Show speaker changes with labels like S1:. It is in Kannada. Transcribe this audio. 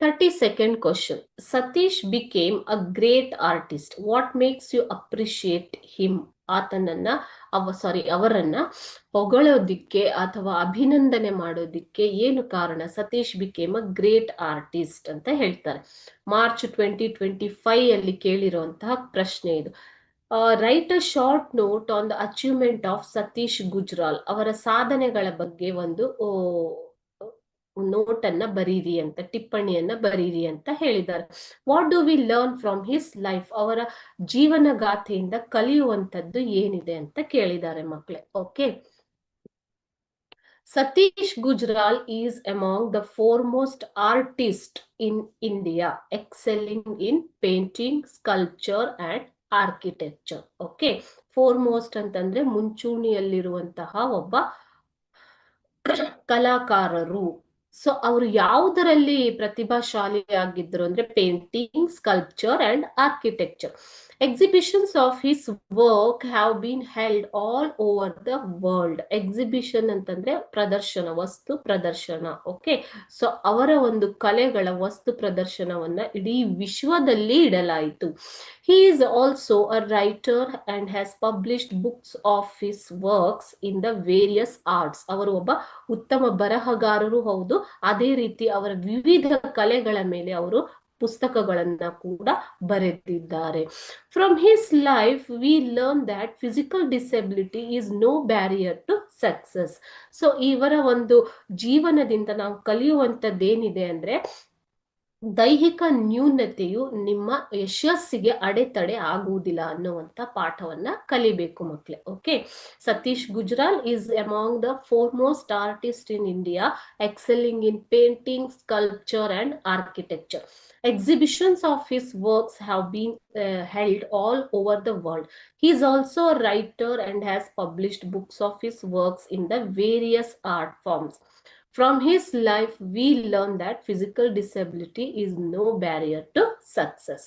S1: 32nd question. Satish became a great artist. What makes you appreciate him? ಆತನನ್ನ ಅವರನ್ನ ಹೊಗಳೋದಿಕ್ಕೆ ಅಥವಾ ಅಭಿನಂದನೆ ಮಾಡೋದಿಕ್ಕೆ ಏನು ಕಾರಣ? Satish became a great artist ಅಂತ ಹೇಳ್ತಾರೆ. ಮಾರ್ಚ್ 2025 ಅಲ್ಲಿ ಕೇಳಿರುವಂತಹ ಪ್ರಶ್ನೆ ಇದು. Write a short note on the achievement of Satish Gujral. ಅವರ ಸಾಧನೆಗಳ ಬಗ್ಗೆ ಒಂದು ನೋಟ್ ಅನ್ನ ಬರೀರಿ ಅಂತ, ಟಿಪ್ಪಣಿಯನ್ನ ಬರೀರಿ ಅಂತ ಹೇಳಿದ್ದಾರೆ. What do we learn from his life? ಅವರ ಜೀವನ ಗಾಥೆಯಿಂದ ಕಲಿಯುವಂತದ್ದು ಏನಿದೆ ಅಂತ ಕೇಳಿದ್ದಾರೆ ಮಕ್ಕಳೇ. Okay, Satish Gujral is among the foremost artist in India, excelling in painting, sculpture and architecture. Okay, foremost ಅಂತಂದ್ರೆ ಮುಂಚೂಣಿಯಲ್ಲಿರುವಂತಹ ಒಬ್ಬ ಕಲಾಕಾರರು. ಸೊ ಅವರು ಯಾವುದರಲ್ಲಿ ಪ್ರತಿಭಾಶಾಲಿ ಆಗಿದ್ರು ಅಂದ್ರೆ painting, sculpture and architecture. Exhibitions of his work have been held all over the world. Exhibition ಅಂತಂದ್ರೆ ಪ್ರದರ್ಶನ, ವಸ್ತು ಪ್ರದರ್ಶನ. ಓಕೆ, ಸೊ ಅವರ ಒಂದು ಕಲೆಗಳ ವಸ್ತು ಪ್ರದರ್ಶನವನ್ನ ಇಡೀ ವಿಶ್ವದಲ್ಲಿ ಇಡಲಾಯಿತು. He is also a writer and has published books of his works in the various arts. ಅವರು ಒಬ್ಬ ಉತ್ತಮ ಬರಹಗಾರರು ಹೌದು, ಅದೇ ರೀತಿ ಅವರ ವಿವಿಧ ಕಲೆಗಳ ಮೇಲೆ ಅವರು ಪುಸ್ತಕಗಳನ್ನ ಕೂಡ ಬರೆದಿದ್ದಾರೆ. From his life we learn that physical disability is no barrier to success. So ಇವರ ಒಂದು ಜೀವನದಿಂದ ನಾವು ಕಲಿಯುವಂತದ್ದೇನಿದೆ ಅಂದ್ರೆ ದೈಹಿಕ ನ್ಯೂನತೆಯು ನಿಮ್ಮ ಯಶಸ್ಸಿಗೆ ಅಡೆತಡೆ ಆಗುವುದಿಲ್ಲ ಅನ್ನುವಂತ ಪಾಠವನ್ನ ಕಲಿಬೇಕು ಮಕ್ಕಳೇ. Okay, Satish Gujral is among the foremost artist in India, excelling in painting, sculpture and architecture. Exhibitions of his works have been held all over the world. He is also a writer and has published books of his works in the various art forms. From his life, we learn that physical disability is no barrier to success.